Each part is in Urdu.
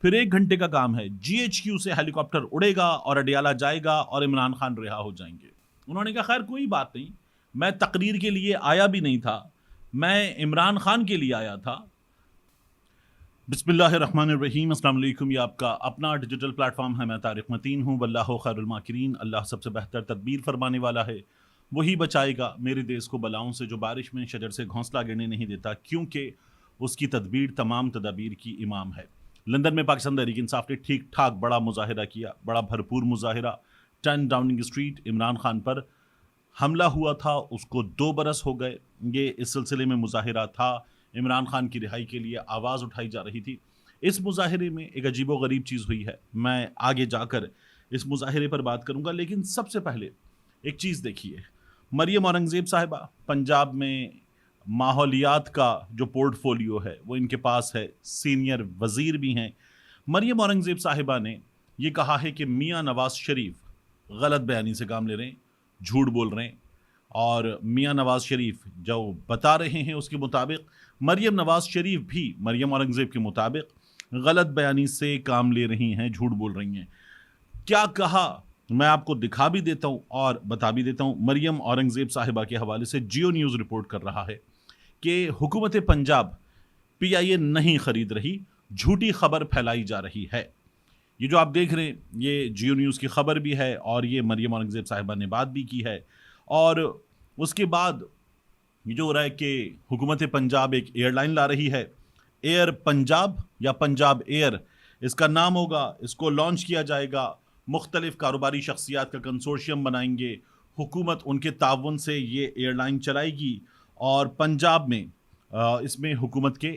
پھر 1 گھنٹے کا کام ہے, GHQ سے ہیلی کاپٹر اڑے گا اور اڈیالہ جائے گا اور عمران خان رہا ہو جائیں گے. انہوں نے کہا خیر کوئی بات نہیں, میں تقریر کے لیے آیا بھی نہیں تھا, میں عمران خان کے لیے آیا تھا. بسم اللہ الرحمن الرحیم. السلام علیکم. یہ آپ کا اپنا ڈیجیٹل پلیٹ فارم ہے, میں طارق متین ہوں. واللہ خیر الماکرین. اللہ سب سے بہتر تدبیر فرمانے والا ہے, وہی بچائے گا میرے دیس کو بلاؤں سے, جو بارش میں شجر سے گھونسلہ گرنے نہیں دیتا, کیونکہ اس کی تدبیر تمام تدابیر کی امام ہے. لندن میں پاکستان تحریک انصاف نے ٹھیک ٹھاک بڑا مظاہرہ کیا, بڑا بھرپور مظاہرہ. 10 ڈاؤننگ اسٹریٹ عمران خان پر حملہ ہوا تھا, اس کو 2 برس ہو گئے. یہ اس سلسلے میں مظاہرہ تھا, عمران خان کی رہائی کے لیے آواز اٹھائی جا رہی تھی. اس مظاہرے میں ایک عجیب و غریب چیز ہوئی ہے, میں آگے جا کر اس مظاہرے پر بات کروں گا, لیکن سب سے پہلے ایک چیز دیکھیے. مریم اورنگزیب صاحبہ پنجاب میں ماحولیات کا جو پورٹ فولیو ہے وہ ان کے پاس ہے, سینئر وزیر بھی ہیں. مریم اورنگزیب صاحبہ نے یہ کہا ہے کہ میاں نواز شریف غلط بیانی سے کام لے رہے ہیں, جھوٹ بول رہے ہیں, اور میاں نواز شریف جو بتا رہے ہیں اس کے مطابق مریم نواز شریف بھی مریم اورنگزیب کے مطابق غلط بیانی سے کام لے رہی ہیں, جھوٹ بول رہی ہیں. کیا کہا میں آپ کو دکھا بھی دیتا ہوں اور بتا بھی دیتا ہوں. مریم اورنگزیب صاحبہ کے حوالے سے جیو نیوز رپورٹ کر رہا ہے کہ حکومت پنجاب PIA نہیں خرید رہی, جھوٹی خبر پھیلائی جا رہی ہے. یہ جو آپ دیکھ رہے ہیں یہ جیو نیوز کی خبر بھی ہے, اور یہ مریم اورنگزیب صاحبہ نے بات بھی کی ہے. اور اس کے بعد یہ جو ہو رہا ہے کہ حکومت پنجاب ایک ایئر لائن لا رہی ہے, ایئر پنجاب یا پنجاب ایئر اس کا نام ہوگا, اس کو لانچ کیا جائے گا. مختلف کاروباری شخصیات کا کنسورشیم بنائیں گے, حکومت ان کے تعاون سے یہ ایئر لائن چلائے گی, اور پنجاب میں اس میں حکومت کے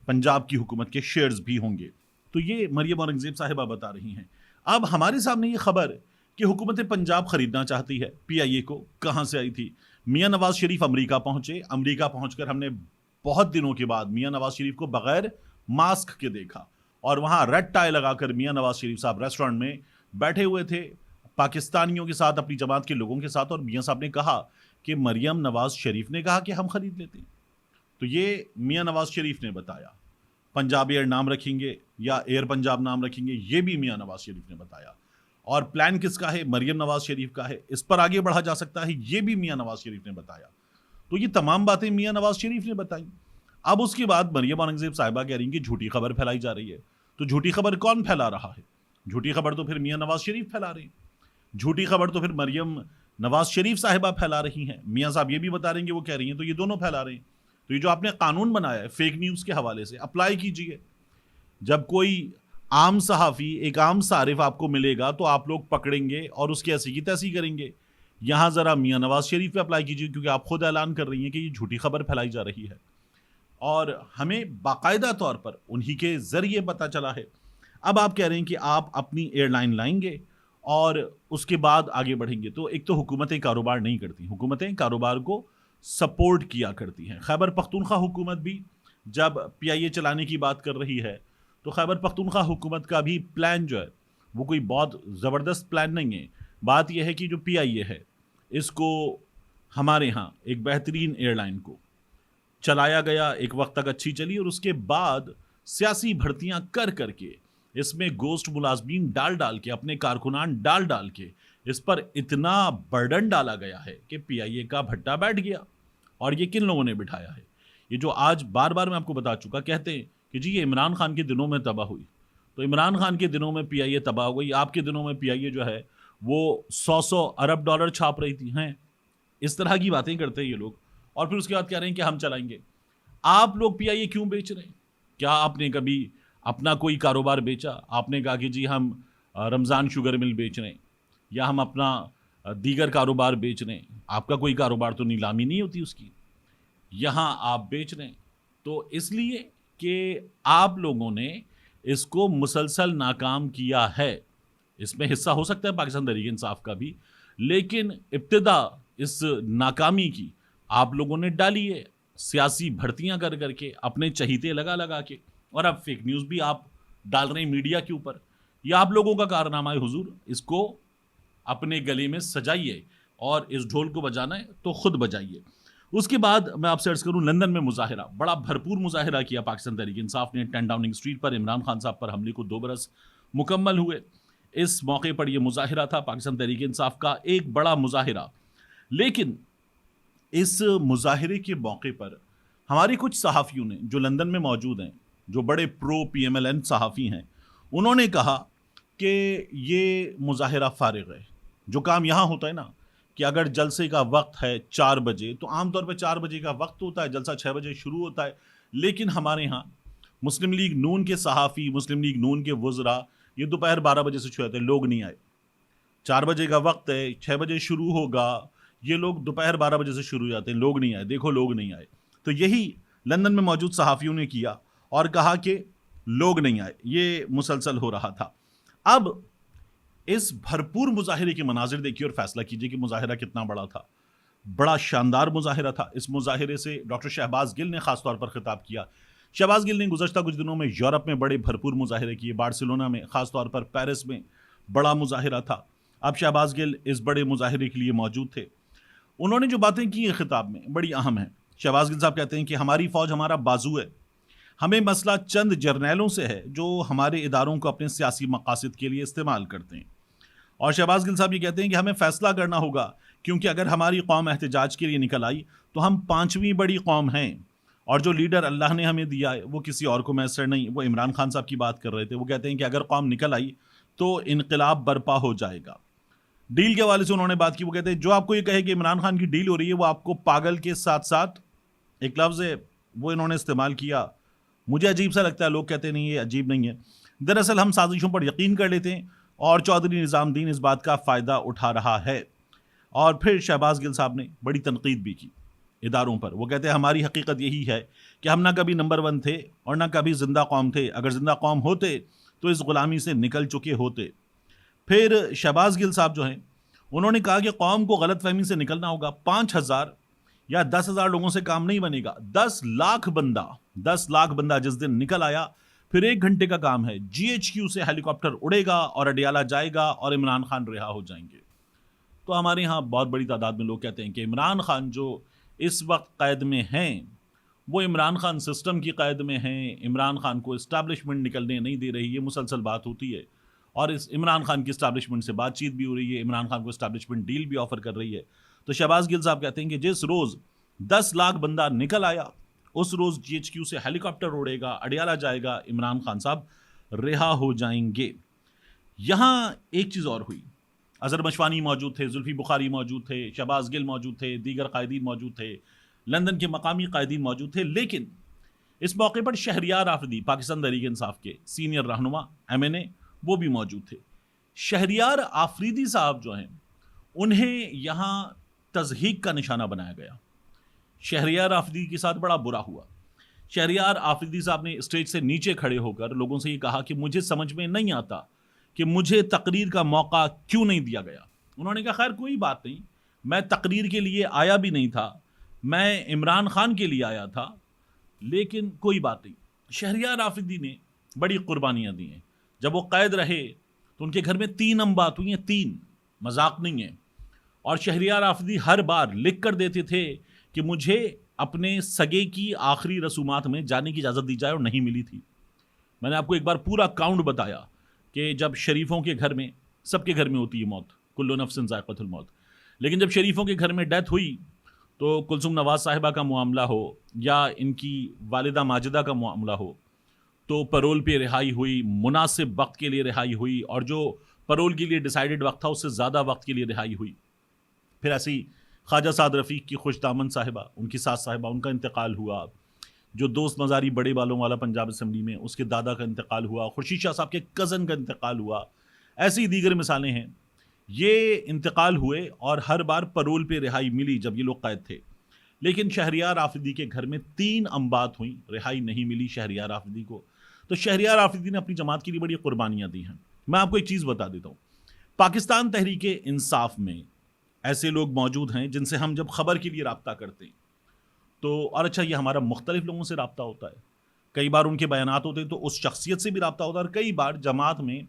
پنجاب کی حکومت کے شیئرز بھی ہوں گے. تو یہ مریم اورنگزیب صاحبہ بتا رہی ہیں. اب ہمارے سامنے یہ خبر کہ حکومت پنجاب خریدنا چاہتی ہے PIA کو, کہاں سے آئی تھی؟ میاں نواز شریف امریکہ پہنچے, امریکہ پہنچ کر ہم نے بہت دنوں کے بعد میاں نواز شریف کو بغیر ماسک کے دیکھا, اور وہاں ریڈ ٹائی لگا کر میاں نواز شریف صاحب ریسٹورنٹ میں بیٹھے ہوئے تھے پاکستانیوں کے ساتھ, اپنی جماعت کے لوگوں کے ساتھ, اور میاں صاحب نے کہا کہ مریم نواز شریف نے کہا کہ ہم خرید لیتے ہیں. تو یہ میاں نواز شریف نے بتایا. پنجاب ایئر نام رکھیں گے یا ایئر پنجاب نام رکھیں گے, یہ بھی میاں نواز شریف نے بتایا. اور پلان کس کا ہے؟ مریم نواز شریف کا ہے. اس پر آگے بڑھا جا سکتا ہے, یہ بھی میاں نواز شریف نے بتایا. تو یہ تمام باتیں میاں نواز شریف نے بتائیں. اب اس کے بعد مریم اورنگزیب صاحبہ کہہ رہی ہیں کہ جھوٹی خبر پھیلائی جا رہی ہے. تو جھوٹی خبر کون پھیلا رہا ہے؟ جھوٹی خبر تو پھر میاں نواز شریف پھیلا رہے ہیں, جھوٹی خبر تو پھر مریم نواز شریف صاحبہ پھیلا رہی ہیں. میاں صاحب یہ بھی بتا رہے ہیں کہ وہ کہہ رہی ہیں, تو یہ دونوں پھیلا رہے ہیں. تو یہ جو آپ نے قانون بنایا ہے فیک نیوز کے حوالے سے, اپلائی کیجئے. جب کوئی عام صحافی, ایک عام صارف آپ کو ملے گا تو آپ لوگ پکڑیں گے اور اس کی ایسی کی تیسی کریں گے. یہاں ذرا میاں نواز شریف پہ اپلائی کیجیے, کیونکہ آپ خود اعلان کر رہی ہیں کہ یہ جھوٹی خبر پھیلائی جا رہی ہے, اور ہمیں باقاعدہ طور پر انہی کے ذریعے پتہ چلا ہے. اب آپ کہہ رہے ہیں کہ آپ اپنی ایئر لائن لائیں گے اور اس کے بعد آگے بڑھیں گے. تو ایک تو حکومتیں کاروبار نہیں کرتی, حکومتیں کاروبار کو سپورٹ کیا کرتی ہیں. خیبر پختونخوا حکومت بھی جب PIA چلانے کی بات کر رہی ہے تو خیبر پختونخوا حکومت کا بھی پلان جو ہے وہ کوئی بہت زبردست پلان نہیں ہے. بات یہ ہے کہ جو PIA ہے اس کو ہمارے ہاں ایک بہترین ایئر لائن کو چلایا گیا, ایک وقت تک اچھی چلی, اور اس کے بعد سیاسی بھرتیاں کر کر کے اس میں گوسٹ ملازمین ڈال کے, اپنے کارکنان ڈال کے اس پر اتنا برڈن ڈالا گیا ہے کہ PIA کا بھٹا بیٹھ گیا. اور یہ کن لوگوں نے بٹھایا ہے؟ یہ جو آج بار بار میں آپ کو بتا چکا, کہتے ہیں کہ جی یہ عمران خان کے دنوں میں تباہ ہوئی. تو عمران خان کے دنوں میں PIA تباہ ہو گئی, آپ کے دنوں میں PIA جو ہے وہ 100 ارب ڈالر چھاپ رہی تھی ہیں. اس طرح کی باتیں کرتے ہیں یہ لوگ, اور پھر اس کے بعد کہہ رہے ہیں کہ ہم چلائیں گے. آپ لوگ PIA کیوں بیچ رہے ہیں؟ کیا آپ نے کبھی اپنا کوئی کاروبار بیچا؟ آپ نے کہا کہ جی ہم رمضان شوگر مل بیچ رہے ہیں یا ہم اپنا دیگر کاروبار بیچ رہے ہیں. آپ کا کوئی کاروبار تو نیلامی نہیں ہوتی اس کی, یہاں آپ بیچ رہے ہیں. تو اس لیے کہ آپ لوگوں نے اس کو مسلسل ناکام کیا ہے. اس میں حصہ ہو سکتا ہے پاکستان تحریک انصاف کا بھی, لیکن ابتدا اس ناکامی کی آپ لوگوں نے ڈالی ہے سیاسی بھرتیاں کر کر کے, اپنے چہیتے لگا کے, اور اب فیک نیوز بھی آپ ڈال رہے ہیں میڈیا کے اوپر. یہ آپ لوگوں کا کارنامہ ہے حضور, اس کو اپنے گلے میں سجائیے, اور اس ڈھول کو بجانا ہے تو خود بجائیے. اس کے بعد میں آپ سے عرض کروں لندن میں مظاہرہ، بڑا بھرپور مظاہرہ کیا پاکستان تحریک انصاف نے 10 ڈاؤننگ اسٹریٹ پر عمران خان صاحب پر حملے کو 2 برس مکمل ہوئے۔ اس موقع پر یہ مظاہرہ تھا پاکستان تحریک انصاف کا ایک بڑا مظاہرہ، لیکن اس مظاہرے کے موقع پر ہمارے کچھ صحافیوں نے جو لندن میں موجود ہیں، جو بڑے پرو پی ایم ایل این صحافی ہیں، انہوں نے کہا کہ یہ مظاہرہ فارغ ہے۔ جو کام یہاں ہوتا ہے نا کہ اگر جلسے کا وقت ہے 4 بجے تو عام طور پہ 4 بجے کا وقت ہوتا ہے، جلسہ 6 بجے شروع ہوتا ہے، لیکن ہمارے ہاں مسلم لیگ نون کے صحافی، مسلم لیگ نون کے وزراء یہ دوپہر 12 بجے سے شروع ہوتے ہیں، لوگ نہیں آئے۔ 4 بجے کا وقت ہے، 6 بجے شروع ہوگا، یہ لوگ دوپہر 12 بجے سے شروع ہو جاتے ہیں، لوگ نہیں آئے، دیکھو لوگ نہیں آئے۔ تو یہی لندن میں موجود صحافیوں نے کیا اور کہا کہ لوگ نہیں آئے، یہ مسلسل ہو رہا تھا۔ اب اس بھرپور مظاہرے کے مناظر دیکھیے اور فیصلہ کیجیے کہ مظاہرہ کتنا بڑا تھا۔ بڑا شاندار مظاہرہ تھا۔ اس مظاہرے سے ڈاکٹر شہباز گل نے خاص طور پر خطاب کیا۔ شہباز گل نے گزشتہ کچھ دنوں میں یورپ میں بڑے بھرپور مظاہرے کیے، بارسلونا میں، خاص طور پر پیرس میں بڑا مظاہرہ تھا۔ اب شہباز گل اس بڑے مظاہرے کے لیے موجود تھے۔ انہوں نے جو باتیں کی ہیں خطاب میں بڑی اہم ہیں۔ شہباز گل صاحب کہتے ہیں کہ ہماری فوج ہمارا بازو ہے، ہمیں مسئلہ چند جرنیلوں سے ہے جو ہمارے اداروں کو اپنے سیاسی مقاصد کے لیے استعمال کرتے ہیں۔ اور شہباز گل صاحب یہ کہتے ہیں کہ ہمیں فیصلہ کرنا ہوگا، کیونکہ اگر ہماری قوم احتجاج کے لیے نکل آئی تو ہم 5ویں بڑی قوم ہیں، اور جو لیڈر اللہ نے ہمیں دیا ہے وہ کسی اور کو میسر نہیں۔ وہ عمران خان صاحب کی بات کر رہے تھے، وہ کہتے ہیں کہ اگر قوم نکل آئی تو انقلاب برپا ہو جائے گا۔ ڈیل کے حوالے سے انہوں نے بات کی، وہ کہتے ہیں جو آپ کو یہ کہے کہ عمران خان کی ڈیل ہو رہی ہے وہ آپ کو پاگل کے ساتھ ساتھ، ایک لفظ ہے وہ انہوں نے استعمال کیا، مجھے عجیب سا لگتا ہے، لوگ کہتے نہیں یہ عجیب نہیں ہے، دراصل ہم سازشوں پر یقین کر لیتے ہیں اور چودھری نظام الدین اس بات کا فائدہ اٹھا رہا ہے۔ اور پھر شہباز گل صاحب نے بڑی تنقید بھی کی اداروں پر۔ وہ کہتے ہیں ہماری حقیقت یہی ہے کہ ہم نہ کبھی نمبر 1 تھے اور نہ کبھی زندہ قوم تھے، اگر زندہ قوم ہوتے تو اس غلامی سے نکل چکے ہوتے۔ پھر شہباز گل صاحب جو ہیں انہوں نے کہا کہ قوم کو غلط فہمی سے نکلنا ہوگا، 5000 یا 10,000 لوگوں سے کام نہیں بنے گا، 10 لاکھ بندہ جس دن نکل آیا، پھر 1 گھنٹے کا کام ہے، GHQ سے ہیلی کاپٹر اڑے گا اور اڈیالہ جائے گا اور عمران خان رہا ہو جائیں گے۔ تو ہمارے ہاں بہت بڑی تعداد میں لوگ کہتے ہیں کہ عمران خان جو اس وقت قید میں ہیں وہ عمران خان سسٹم کی قید میں ہیں، عمران خان کو اسٹیبلشمنٹ نکلنے نہیں دے رہی، یہ مسلسل بات ہوتی ہے، اور اس عمران خان کی اسٹیبلشمنٹ سے بات چیت بھی ہو رہی ہے، عمران خان کو اسٹیبلشمنٹ ڈیل بھی آفر کر رہی ہے۔ تو شہباز گل صاحب کہتے ہیں کہ جس روز 10 لاکھ بندہ نکل آیا اس روز GHQ سے ہیلی کاپٹر اڑے گا، اڈیالہ جائے گا، عمران خان صاحب رہا ہو جائیں گے۔ یہاں ایک چیز اور ہوئی، اظہر مشوانی موجود تھے، زلفی بخاری موجود تھے، شہباز گل موجود تھے، دیگر قائدین موجود تھے، لندن کے مقامی قائدین موجود تھے، لیکن اس موقع پر شہریار آفریدی پاکستان تحریک انصاف کے سینئر رہنما MNA وہ بھی موجود تھے۔ شہریار آفریدی صاحب جو ہیں انہیں یہاں تضحیک کا نشانہ بنایا گیا۔ شہریار آفریدی کے ساتھ بڑا برا ہوا۔ شہریار آفریدی صاحب نے اسٹیج سے نیچے کھڑے ہو کر لوگوں سے یہ کہا کہ مجھے سمجھ میں نہیں آتا کہ مجھے تقریر کا موقع کیوں نہیں دیا گیا۔ انہوں نے کہا خیر کوئی بات نہیں، میں تقریر کے لیے آیا بھی نہیں تھا، میں عمران خان کے لیے آیا تھا، لیکن کوئی بات نہیں۔ شہریار آفریدی نے بڑی قربانیاں دی ہیں۔ جب وہ قید رہے تو ان کے گھر میں 3 اموات ہوئی ہیں، 3، مذاق نہیں ہے۔ اور شہریار آفریدی ہر بار لکھ کر دیتے تھے کہ مجھے اپنے سگے کی آخری رسومات میں جانے کی اجازت دی جائے، اور نہیں ملی تھی۔ میں نے آپ کو ایک بار پورا کاؤنٹ بتایا کہ جب شریفوں کے گھر میں، سب کے گھر میں ہوتی ہے موت، کل نفس ذائقۃ الموت، لیکن جب شریفوں کے گھر میں ڈیتھ ہوئی تو کلثوم نواز صاحبہ کا معاملہ ہو یا ان کی والدہ ماجدہ کا معاملہ ہو تو پرول پہ رہائی ہوئی، مناسب وقت کے لیے رہائی ہوئی، اور جو پرول کے لیے ڈیسائیڈڈ وقت تھا اس سے زیادہ وقت کے لیے رہائی ہوئی۔ پھر ایسی خواجہ سعد رفیق کی خوش دامن صاحبہ، ان کی ساس صاحبہ، ان کا انتقال ہوا۔ جو دوست مزاری بڑے بالوں والا پنجاب اسمبلی میں، اس کے دادا کا انتقال ہوا۔ خورشید شاہ صاحب کے کزن کا انتقال ہوا۔ ایسی دیگر مثالیں ہیں۔ یہ انتقال ہوئے اور ہر بار پرول پہ رہائی ملی جب یہ لوگ قید تھے، لیکن شہریار آفریدی کے گھر میں 3 اموات ہوئیں، رہائی نہیں ملی شہریار آفریدی کو۔ تو شہریار آفریدی نے اپنی جماعت کے لیے بڑی قربانیاں دی ہیں۔ میں آپ کو ایک چیز بتا دیتا ہوں، پاکستان تحریک انصاف میں ایسے لوگ موجود ہیں جن سے ہم جب خبر کے لیے رابطہ کرتے ہیں تو، اور اچھا یہ ہمارا مختلف لوگوں سے رابطہ ہوتا ہے، کئی بار ان کے بیانات ہوتے ہیں تو اس شخصیت سے بھی رابطہ ہوتا ہے، اور کئی بار جماعت میں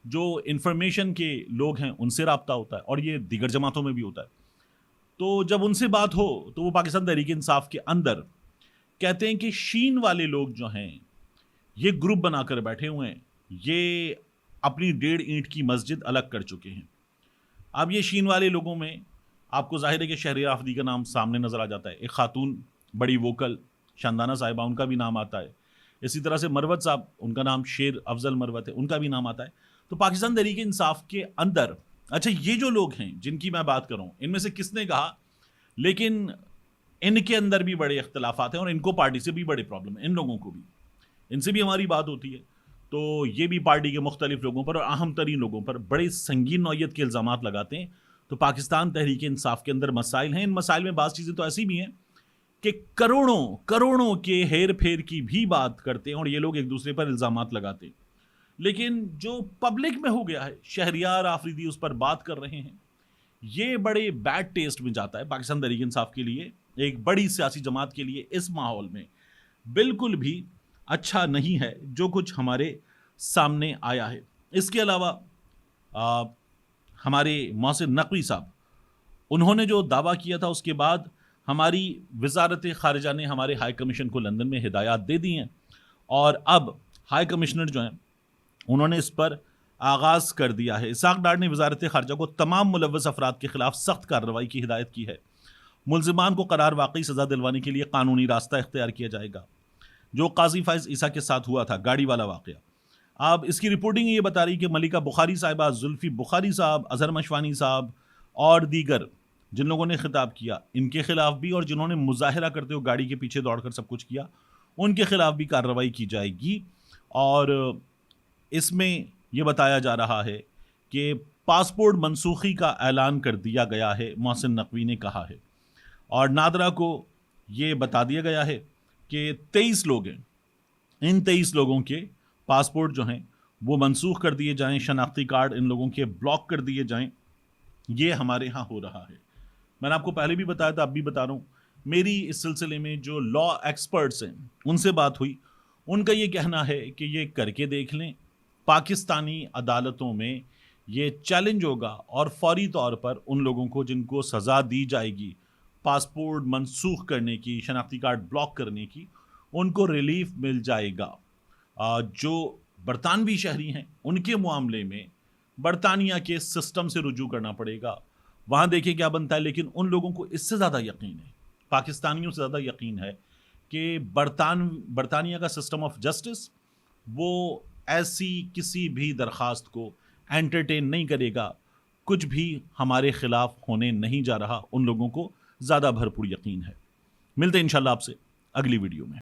جو انفارمیشن کے لوگ ہیں ان سے رابطہ ہوتا ہے، اور یہ دیگر جماعتوں میں بھی ہوتا ہے۔ تو جب ان سے بات ہو تو وہ پاکستان تحریک انصاف کے اندر کہتے ہیں کہ شین والے لوگ جو ہیں یہ گروپ بنا کر بیٹھے ہوئے ہیں, یہ اپنی 1.5 اینٹ کی مسجد الگ کر چکے ہیں. اب یہ شین والے لوگوں میں آپ کو ظاہر ہے کہ شہریار آفریدی کا نام سامنے نظر آ جاتا ہے, ایک خاتون بڑی ووکل شاندانہ صاحبہ, ان کا بھی نام آتا ہے. اسی طرح سے مروت صاحب, ان کا نام شیر افضل مروت ہے, ان کا بھی نام آتا ہے. تو پاکستان تحریک انصاف کے اندر اچھا یہ جو لوگ ہیں جن کی میں بات کروں ان میں سے کس نے کہا, لیکن ان کے اندر بھی بڑے اختلافات ہیں اور ان کو پارٹی سے بھی بڑے پرابلم ہیں, ان لوگوں کو بھی, ان سے بھی ہماری بات ہوتی ہے. تو یہ بھی پارٹی کے مختلف لوگوں پر اور اہم ترین لوگوں پر بڑے سنگین نوعیت کے الزامات لگاتے ہیں. تو پاکستان تحریک انصاف کے اندر مسائل ہیں, ان مسائل میں بعض چیزیں تو ایسی بھی ہیں کہ کروڑوں کے ہیر پھیر کی بھی بات کرتے ہیں اور یہ لوگ ایک دوسرے پر الزامات لگاتے ہیں. لیکن جو پبلک میں ہو گیا ہے, شہریار آفریدی اس پر بات کر رہے ہیں, یہ بڑے بیڈ ٹیسٹ میں جاتا ہے پاکستان تحریک انصاف کے لیے, ایک بڑی سیاسی جماعت کے لیے اس ماحول میں بالکل بھی اچھا نہیں ہے جو کچھ ہمارے سامنے آیا ہے. اس کے علاوہ ہمارے محسن نقوی صاحب, انہوں نے جو دعویٰ کیا تھا اس کے بعد ہماری وزارت خارجہ نے ہمارے ہائی کمیشن کو لندن میں ہدایات دے دی ہیں اور اب ہائی کمشنر جو ہیں انہوں نے اس پر آغاز کر دیا ہے. اسحاق ڈار نے وزارت خارجہ کو تمام ملوث افراد کے خلاف سخت کارروائی کی ہدایت کی ہے. ملزمان کو قرار واقعی سزا دلوانے کے لیے قانونی راستہ اختیار کیا جائے گا, جو قاضی فائز عیسیٰ کے ساتھ ہوا تھا گاڑی والا واقعہ. اب اس کی رپورٹنگ یہ بتا رہی کہ ملکہ بخاری صاحبہ, زلفی بخاری صاحب, اظہر مشوانی صاحب اور دیگر جن لوگوں نے خطاب کیا ان کے خلاف بھی, اور جنہوں نے مظاہرہ کرتے ہوئے گاڑی کے پیچھے دوڑ کر سب کچھ کیا ان کے خلاف بھی کارروائی کی جائے گی. اور اس میں یہ بتایا جا رہا ہے کہ پاسپورٹ منسوخی کا اعلان کر دیا گیا ہے, محسن نقوی نے کہا ہے, اور نادرا کو یہ بتا دیا گیا ہے کہ 23 لوگ ہیں, ان 23 لوگوں کے پاسپورٹ جو ہیں وہ منسوخ کر دیے جائیں, شناختی کارڈ ان لوگوں کے بلاک کر دیے جائیں. یہ ہمارے ہاں ہو رہا ہے. میں نے آپ کو پہلے بھی بتایا تھا, اب بھی بتا رہا ہوں. میری اس سلسلے میں جو لا ایکسپرٹس ہیں ان سے بات ہوئی, ان کا یہ کہنا ہے کہ یہ کر کے دیکھ لیں, پاکستانی عدالتوں میں یہ چیلنج ہوگا اور فوری طور پر ان لوگوں کو جن کو سزا دی جائے گی پاسپورٹ منسوخ کرنے کی, شناختی کارڈ بلاک کرنے کی, ان کو ریلیف مل جائے گا. جو برطانوی شہری ہیں ان کے معاملے میں برطانیہ کے سسٹم سے رجوع کرنا پڑے گا, وہاں دیکھیں کیا بنتا ہے. لیکن ان لوگوں کو اس سے زیادہ یقین ہے, پاکستانیوں سے زیادہ یقین ہے کہ برطانیہ کا سسٹم آف جسٹس وہ ایسی کسی بھی درخواست کو انٹرٹین نہیں کرے گا. کچھ بھی ہمارے خلاف ہونے نہیں جا رہا, ان لوگوں کو زیادہ بھرپور یقین ہے. ملتے ہیں انشاءاللہ آپ سے اگلی ویڈیو میں.